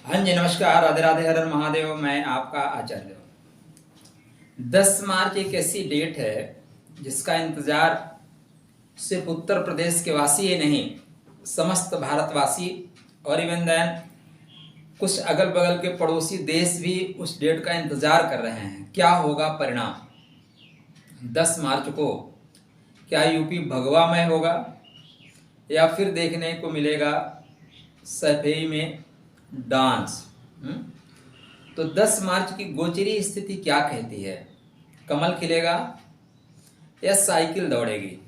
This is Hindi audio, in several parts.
हाँ जी, नमस्कार, राधे राधे, हर हर महादेव। मैं आपका आचार्य हूँ। 10 मार्च एक ऐसी डेट है जिसका इंतजार सिर्फ उत्तर प्रदेश के वासी ही नहीं, समस्त भारतवासी और इवन देन कुछ अगल बगल के पड़ोसी देश भी उस डेट का इंतजार कर रहे हैं। क्या होगा परिणाम 10 मार्च को? क्या यूपी भगवामय होगा या फिर देखने को मिलेगा सफेई में डांस? तो 10 मार्च की गोचरी स्थिति क्या कहती है? कमल खिलेगा या साइकिल दौड़ेगी?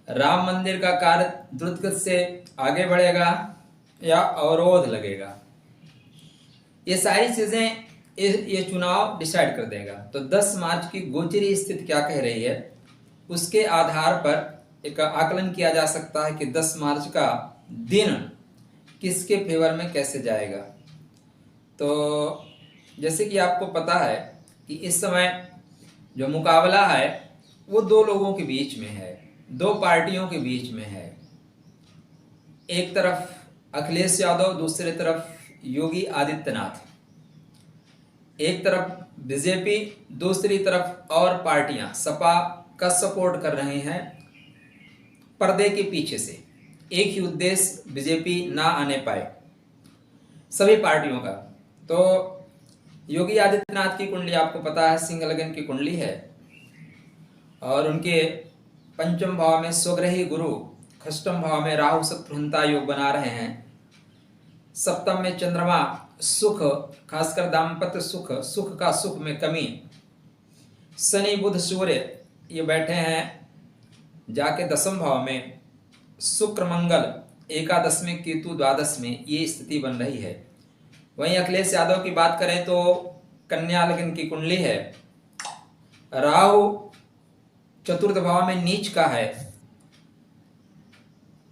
राम मंदिर का कार्य द्रुत गति से आगे बढ़ेगा या अवरोध लगेगा? ये सारी चीजें ये चुनाव डिसाइड कर देगा। तो 10 मार्च की गोचरी स्थिति क्या कह रही है, उसके आधार पर एक आकलन किया जा सकता है कि 10 मार्च का दिन किसके फेवर में कैसे जाएगा। तो जैसे कि आपको पता है कि इस समय जो मुकाबला है वो दो लोगों के बीच में है, दो पार्टियों के बीच में है। एक तरफ अखिलेश यादव, दूसरी तरफ योगी आदित्यनाथ। एक तरफ बीजेपी, दूसरी तरफ और पार्टियां सपा का सपोर्ट कर रही हैं पर्दे के पीछे से। एक ही उद्देश्य, बीजेपी ना आने पाए सभी पार्टियों का। तो योगी आदित्यनाथ की कुंडली आपको पता है, सिंह लगन की कुंडली है और उनके पंचम भाव में स्वग्रही गुरु, खष्टम भाव में राहु शत्रुहंता योग बना रहे हैं। सप्तम में चंद्रमा सुख, खासकर दाम्पत्य सुख, सुख का सुख में कमी। शनि बुध सूर्य ये बैठे हैं जाके दसम भाव में। शुक्र मंगल एकादश में, केतु द्वादश में, ये स्थिति बन रही है। वहीं अखिलेश यादव की बात करें तो कन्या लग्न की कुंडली है। राहु चतुर्थ भाव में नीच का है।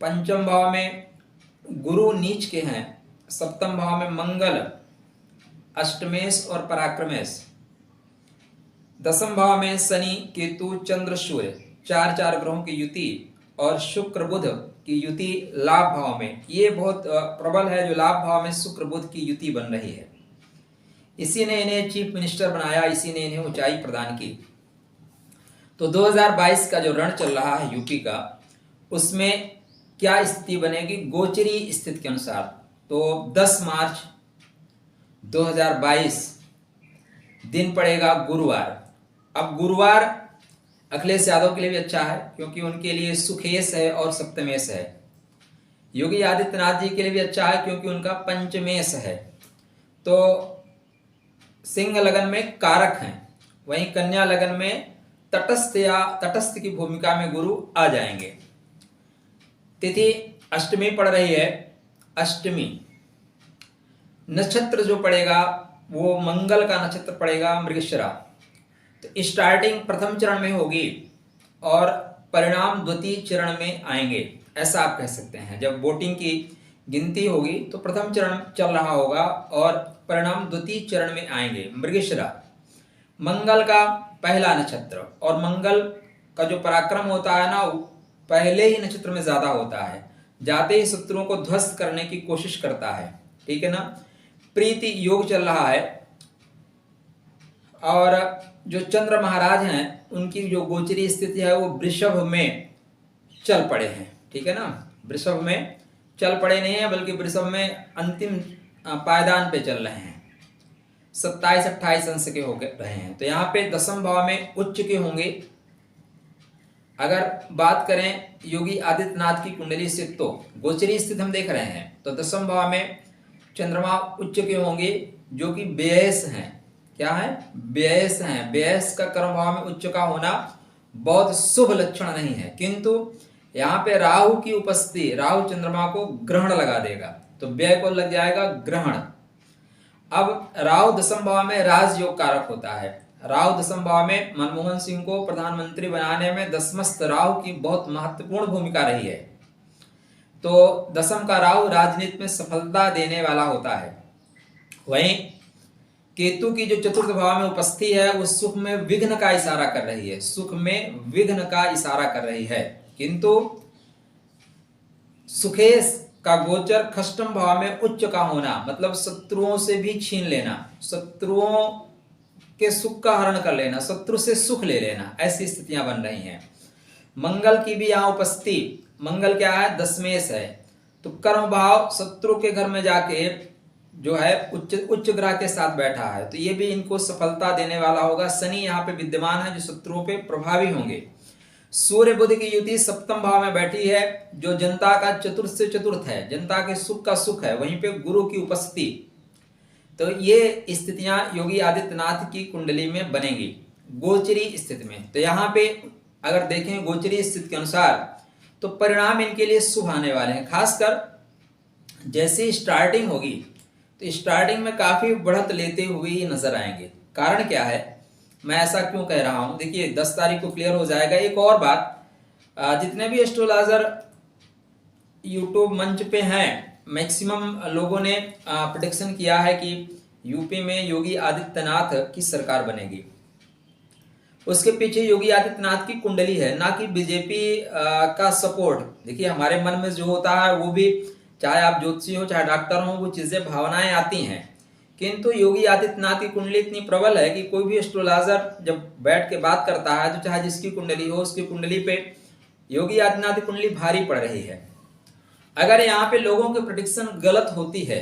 पंचम भाव में गुरु नीच के हैं। सप्तम भाव में मंगल अष्टमेश और पराक्रमेश। दसम भाव में शनि केतु चंद्र सूर्य, चार चार ग्रहों की युति और शुक्र बुध की युति लाभ भाव में। ये बहुत प्रबल है जो लाभ भाव में शुक्र बुध की युति बन रही है। इसी ने इन्हें चीफ मिनिस्टर बनाया, इसी ने इन्हें ऊंचाई प्रदान की। तो 2022 का जो रण चल रहा है यूपी का, उसमें क्या स्थिति बनेगी गोचरी स्थिति के अनुसार? तो 10 मार्च 2022 दिन पड़ेगा गुरुवार। अब गुरुवार अखिलेश यादव के लिए भी अच्छा है क्योंकि उनके लिए सुखेश है और सप्तमेश है। योगी आदित्यनाथ जी के लिए भी अच्छा है क्योंकि उनका पंचमेश है। तो सिंह लगन में कारक हैं, वहीं कन्या लगन में तटस्थ या तटस्थ की भूमिका में गुरु आ जाएंगे। तिथि अष्टमी पड़ रही है। अष्टमी नक्षत्र जो पड़ेगा वो मंगल का नक्षत्र पड़ेगा, मृगशिरा। तो स्टार्टिंग प्रथम चरण में होगी और परिणाम द्वितीय चरण में आएंगे, ऐसा आप कह सकते हैं। जब वोटिंग की गिनती होगी तो प्रथम चरण चल रहा होगा और परिणाम द्वितीय चरण में आएंगे। मृगशिरा मंगल का पहला नक्षत्र, और मंगल का जो पराक्रम होता है ना, पहले ही नक्षत्र में ज्यादा होता है। जाते ही शत्रुओं को ध्वस्त करने की कोशिश करता है, ठीक है ना। प्रीति योग चल रहा है और जो चंद्र महाराज हैं उनकी जो गोचरी स्थिति है वो वृषभ में चल पड़े हैं, ठीक है ना। वृषभ में चल पड़े नहीं है बल्कि वृषभ में अंतिम पायदान पे चल रहे हैं। 27-28 अंश के हो रहे हैं। तो यहाँ पे दसम भाव में उच्च के होंगे। अगर बात करें योगी आदित्यनाथ की कुंडली से तो गोचरी स्थिति हम देख रहे हैं, तो दसम भाव में चंद्रमा उच्च के होंगे जो कि व्ययस हैं। क्या है? व्ययस हैं। व्ययस का कर्म भाव में उच्च का होना बहुत शुभ लक्षण नहीं है, किंतु यहाँ पे राहु की उपस्थिति, राहु चंद्रमा को ग्रहण लगा देगा, तो व्यय को लग जाएगा ग्रहण। अब राहु दसम भाव में राजयोग कारक होता है। राहु दसम भाव में मनमोहन सिंह को प्रधानमंत्री बनाने में दसमस्त राहु की बहुत महत्वपूर्ण भूमिका रही है। तो दसम का राहु राजनीति में सफलता देने वाला होता है। वहीं केतु की जो चतुर्थ भाव में उपस्थिति है वो सुख में विघ्न का इशारा कर रही है, सुख में विघ्न का इशारा कर रही है, किंतु सुखेश का गोचर खष्टम भाव में उच्च का होना, मतलब शत्रुओं से भी छीन लेना, शत्रुओं के सुख का हरण कर लेना, शत्रु से सुख ले लेना, ऐसी स्थितियां बन रही हैं। मंगल की भी यहाँ उपस्थिति, मंगल क्या है, दशमेश है, तो कर्म भाव शत्रु के घर में जाके जो है उच्च ग्रह के साथ बैठा है, तो ये भी इनको सफलता देने वाला होगा। शनि यहाँ पे विद्यमान है जो शत्रुओं पे प्रभावी होंगे। सूर्य बुध की युति सप्तम भाव में बैठी है जो जनता का चतुर्थ से चतुर्थ है, जनता के सुख का सुख है, वहीं पे गुरु की उपस्थिति, तो ये स्थितियां योगी आदित्यनाथ की कुंडली में बनेगी गोचरी स्थिति में। तो यहाँ पे अगर देखें गोचरी स्थिति के अनुसार तो परिणाम इनके लिए शुभ आने वाले हैं। खासकर जैसे स्टार्टिंग होगी तो स्टार्टिंग में काफी बढ़त लेते हुए ही नजर आएंगे। कारण क्या है, मैं ऐसा क्यों कह रहा हूं, देखिए 10 तारीख को क्लियर हो जाएगा। एक और बात, जितने भी एस्ट्रोलॉजर यूट्यूब मंच पे हैं, मैक्सिमम लोगों ने प्रेडिक्शन किया है कि यूपी में योगी आदित्यनाथ की सरकार बनेगी। उसके पीछे योगी आदित्यनाथ की कुंडली है, ना कि बीजेपी का सपोर्ट। देखिए हमारे मन में जो होता है वो भी, चाहे आप ज्योतिषी हो चाहे डॉक्टर हो, वो चीजें भावनाएं आती हैं, किंतु योगी आदित्यनाथ की कुंडली इतनी प्रबल है कि कोई भी एस्ट्रोलॉजर जब बैठ के बात करता है तो चाहे जिसकी कुंडली हो उसकी कुंडली पे योगी आदित्यनाथ की कुंडली भारी पड़ रही है। अगर यहाँ पे लोगों की प्रेडिक्शन गलत होती है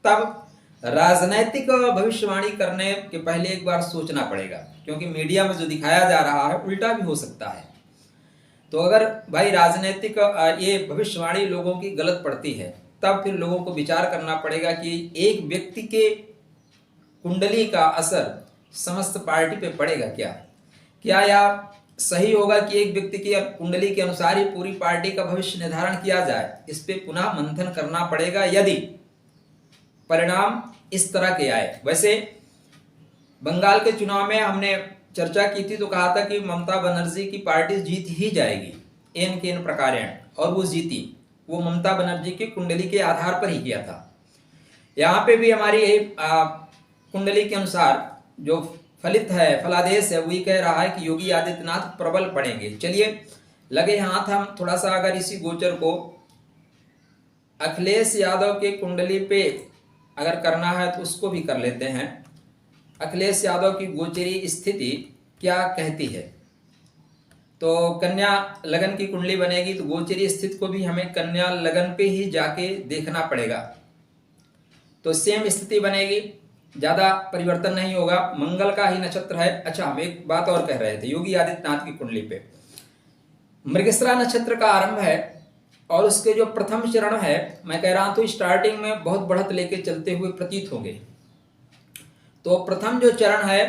तब राजनैतिक भविष्यवाणी करने के पहले एक बार सोचना पड़ेगा, क्योंकि मीडिया में जो दिखाया जा रहा है उल्टा भी हो सकता है। तो अगर भाई राजनीतिक ये भविष्यवाणी लोगों की गलत पड़ती है तब फिर लोगों को विचार करना पड़ेगा कि एक व्यक्ति के कुंडली का असर समस्त पार्टी पे पड़ेगा क्या या सही होगा कि एक व्यक्ति की कुंडली के अनुसार ही पूरी पार्टी का भविष्य निर्धारण किया जाए। इस पे पुनः मंथन करना पड़ेगा यदि परिणाम इस तरह के आए। वैसे बंगाल के चुनाव में हमने चर्चा की थी तो कहा था कि ममता बनर्जी की पार्टी जीत ही जाएगी एन के इन प्रकारेण, और वो जीती। वो ममता बनर्जी की कुंडली के आधार पर ही किया था। यहाँ पे भी हमारी यही कुंडली के अनुसार जो फलित है, फलादेश है, वही कह रहा है कि योगी आदित्यनाथ प्रबल पड़ेंगे। चलिए लगे हाथ हम थोड़ा सा अगर इसी गोचर को अखिलेश यादव के कुंडली पे अगर करना है तो उसको भी कर लेते हैं। अखिलेश यादव की गोचरी स्थिति क्या कहती है, तो कन्या लगन की कुंडली बनेगी तो गोचरी स्थिति को भी हमें कन्या लगन पे ही जाके देखना पड़ेगा। तो सेम स्थिति बनेगी, ज्यादा परिवर्तन नहीं होगा, मंगल का ही नक्षत्र है। अच्छा, हम एक बात और कह रहे थे, योगी आदित्यनाथ की कुंडली पे मृगशिरा नक्षत्र का आरंभ है और उसके जो प्रथम चरण है, मैं कह रहा हूं तो स्टार्टिंग में बहुत बढ़त लेके चलते हुए प्रतीत होंगे। तो प्रथम जो चरण है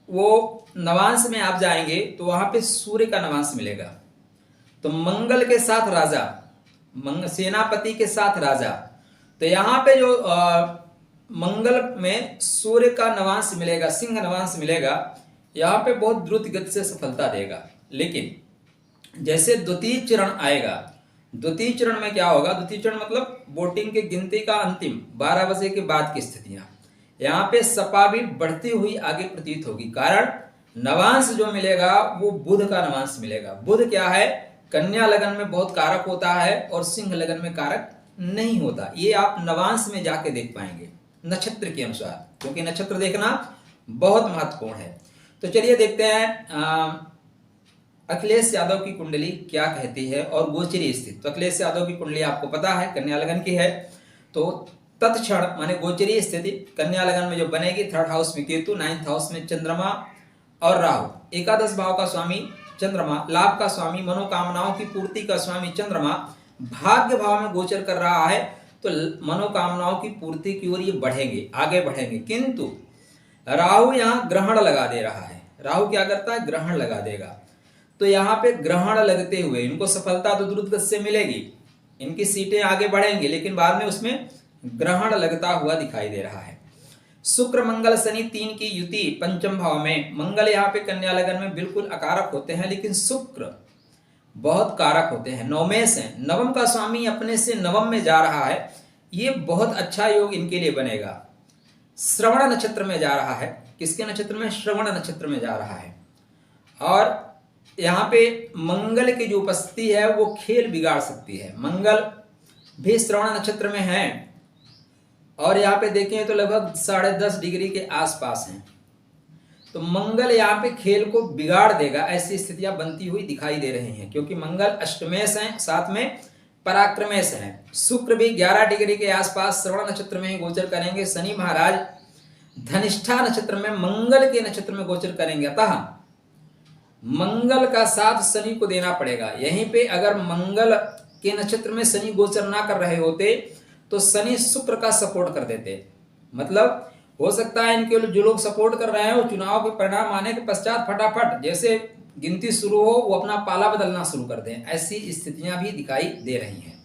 वो नवांश में आप जाएंगे तो वहां पे सूर्य का नवांश मिलेगा, तो मंगल के साथ राजा, सेनापति के साथ राजा। तो यहाँ पे जो मंगल में सूर्य का नवांश मिलेगा, सिंह नवांश मिलेगा, यहाँ पे बहुत द्रुत गति से सफलता देगा। लेकिन जैसे द्वितीय चरण आएगा, द्वितीय चरण में क्या होगा, द्वितीय चरण मतलब वोटिंग की गिनती का अंतिम 12 बजे के बाद की स्थितियां, यहाँ पे सपा भी बढ़ती हुई आगे प्रतीत होगी। कारण नवांश जो मिलेगा वो बुध का नवांश मिलेगा। बुध क्या है, कन्या लगन में बहुत कारक होता है और सिंह लगन में कारक नहीं होता। ये आप नवांश में जाके देख पाएंगे नक्षत्र के अनुसार, क्योंकि नक्षत्र देखना बहुत महत्वपूर्ण है। तो चलिए देखते हैं अखिलेश यादव की कुंडली क्या कहती है और गोचरी स्थिति। तो अखिलेश यादव की कुंडली आपको पता है कन्या लगन की है, तो तत्क्षण माने गोचरी स्थिति कन्या लगन में जो बनेगी, 3rd हाउस में केतु, 9th हाउस में चंद्रमा और राहु, एकादश भाव का स्वामी चंद्रमा, लाभ का स्वामी, मनोकामनाओं की पूर्ति का स्वामी चंद्रमा भाग्य भाव में गोचर कर रहा है। तो मनोकामनाओं की पूर्ति की ओर ये बढ़ेंगे, आगे बढ़ेंगे। किंतु राहु यहाँ ग्रहण लगा दे रहा है। राहु क्या करता है, ग्रहण लगा देगा। तो यहाँ पे ग्रहण लगते हुए इनको सफलता तो द्रुत गति से मिलेगी, इनकी सीटें आगे बढ़ेंगी, लेकिन बाद में उसमें ग्रहण लगता हुआ दिखाई दे रहा है। शुक्र मंगल शनि 3 की युति पंचम भाव में, मंगल यहाँ पे कन्या लगन में बिल्कुल अकारक होते हैं, लेकिन शुक्र बहुत कारक होते हैं, नवमेश हैं। नवम का स्वामी अपने से नवम में जा रहा है, ये बहुत अच्छा योग इनके लिए बनेगा। श्रवण नक्षत्र में जा रहा है, किसके नक्षत्र में, श्रवण नक्षत्र में जा रहा है। और यहाँ पे मंगल की जो उपस्थिति है वो खेल बिगाड़ सकती है। मंगल भी श्रवण नक्षत्र में है और यहाँ पे देखें तो लगभग 10.5 डिग्री के आसपास हैं, तो मंगल यहाँ पे खेल को बिगाड़ देगा, ऐसी स्थितियां बनती हुई दिखाई दे रही हैं, क्योंकि मंगल अष्टमेश हैं, साथ में पराक्रमेश हैं। शुक्र भी 11 डिग्री के आसपास श्रवण नक्षत्र में ही गोचर करेंगे। शनि महाराज धनिष्ठा नक्षत्र में मंगल के नक्षत्र में गोचर करेंगे, अतः मंगल का साथ शनि को देना पड़ेगा। यहीं पे अगर मंगल के नक्षत्र में शनि गोचर ना कर रहे होते तो शनि शुक्र का सपोर्ट कर देते, मतलब हो सकता है इनके जो लोग सपोर्ट कर रहे हैं वो चुनाव के परिणाम आने के पश्चात फटाफट जैसे गिनती शुरू हो वो अपना पाला बदलना शुरू कर दें, ऐसी स्थितियां भी दिखाई दे रही हैं।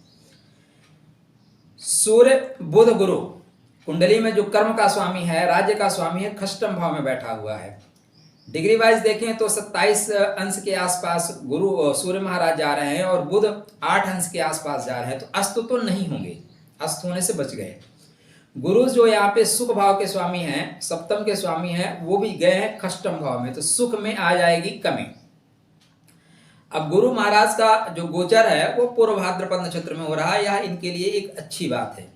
सूर्य बुध गुरु कुंडली में जो कर्म का स्वामी है, राज्य का स्वामी है, खष्टम भाव में बैठा हुआ है। डिग्री वाइज देखें तो 27 अंश के आसपास गुरु सूर्य महाराज जा रहे हैं और बुध 8 अंश के आसपास जा रहे हैं, तो अस्त तो नहीं होंगे, अस्त होने से बच गए। गुरु जो यहाँ पे सुख भाव के स्वामी हैं, सप्तम के स्वामी हैं, वो भी गए हैं खष्टम भाव में, तो सुख में आ जाएगी कमी। अब गुरु महाराज का जो गोचर है वो पूर्व भाद्रपद नक्षत्र में हो रहा है, यह इनके लिए एक अच्छी बात है।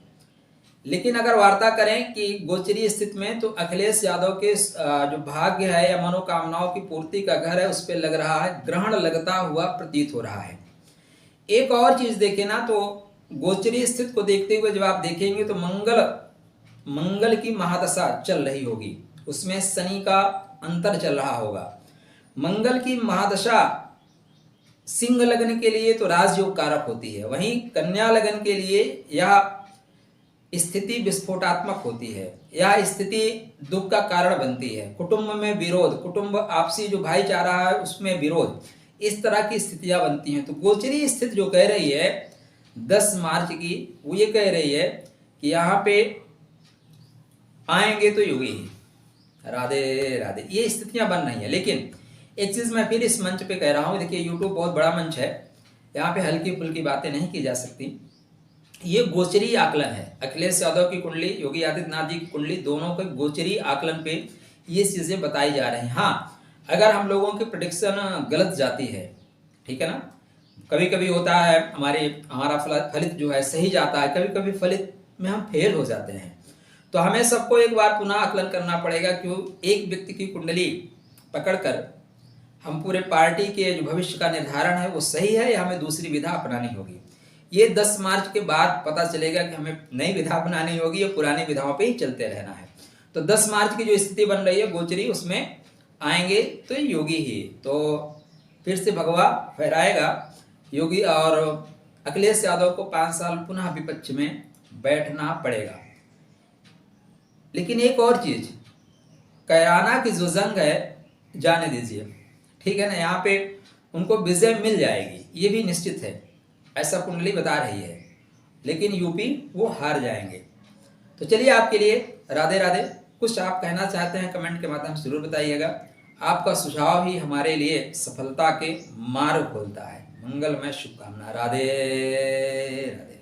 लेकिन अगर वार्ता करें कि गोचरी स्थिति में, तो अखिलेश यादव के जो भाग्य है या मनोकामनाओं की पूर्ति का घर है उस पर लग रहा है ग्रहण लगता हुआ प्रतीत हो रहा है। एक और चीज देखें ना, तो गोचरी स्थिति को देखते हुए जब आप देखेंगे तो मंगल की महादशा चल रही होगी, उसमें शनि का अंतर चल रहा होगा। मंगल की महादशा सिंह लग्न के लिए तो राजयोग कारक होती है, वहीं कन्या लग्न के लिए यह स्थिति विस्फोटात्मक होती है, यह स्थिति दुख का कारण बनती है। कुटुंब में विरोध, कुटुंब आपसी जो भाईचारा है उसमें विरोध, इस तरह की स्थितियां बनती हैं। तो गोचरी स्थिति जो कह रही है 10 मार्च की, वो ये कह रही है कि यहाँ पे आएंगे तो योगी ही, राधे राधे, ये स्थितियां बन रही हैं। लेकिन एक चीज मैं फिर इस मंच पे कह रहा हूँ, देखिए यूट्यूब बहुत बड़ा मंच है, यहाँ पे हल्की फुल्की बातें नहीं की जा सकती। ये गोचरी आकलन है, अखिलेश यादव की कुंडली, योगी आदित्यनाथ जी की कुंडली, दोनों के गोचरी आकलन पे ये चीजें बताई जा रही हैं। हाँ, अगर हम लोगों की प्रेडिक्शन गलत जाती है, ठीक है ना, कभी कभी होता है हमारा फलित जो है सही जाता है, कभी कभी फलित में हम फेल हो जाते हैं, तो हमें सबको एक बार पुनः आकलन करना पड़ेगा। क्यों एक व्यक्ति की कुंडली पकड़कर हम पूरे पार्टी के जो भविष्य का निर्धारण है वो सही है या हमें दूसरी विधा अपनानी होगी। ये 10 मार्च के बाद पता चलेगा कि हमें नई विधा अपनानी होगी या पुरानी विधाओं पे ही चलते रहना है। तो 10 मार्च की जो स्थिति बन रही है गोचरी, उसमें आएंगे तो योगी ही, तो फिर से भगवा फहराएगा योगी और अखिलेश यादव को 5 साल पुनः विपक्ष में बैठना पड़ेगा। लेकिन एक और चीज, कैराना की जो जंग है जाने दीजिए, ठीक है ना, यहाँ पे उनको विजय मिल जाएगी, ये भी निश्चित है, ऐसा कुंडली बता रही है। लेकिन यूपी वो हार जाएंगे। तो चलिए आपके लिए राधे राधे। कुछ आप कहना चाहते हैं कमेंट के माध्यम से जरूर बताइएगा। आपका सुझाव ही हमारे लिए सफलता के मार्ग खोलता है। मंगलमय शुभकामना। राधे राधे।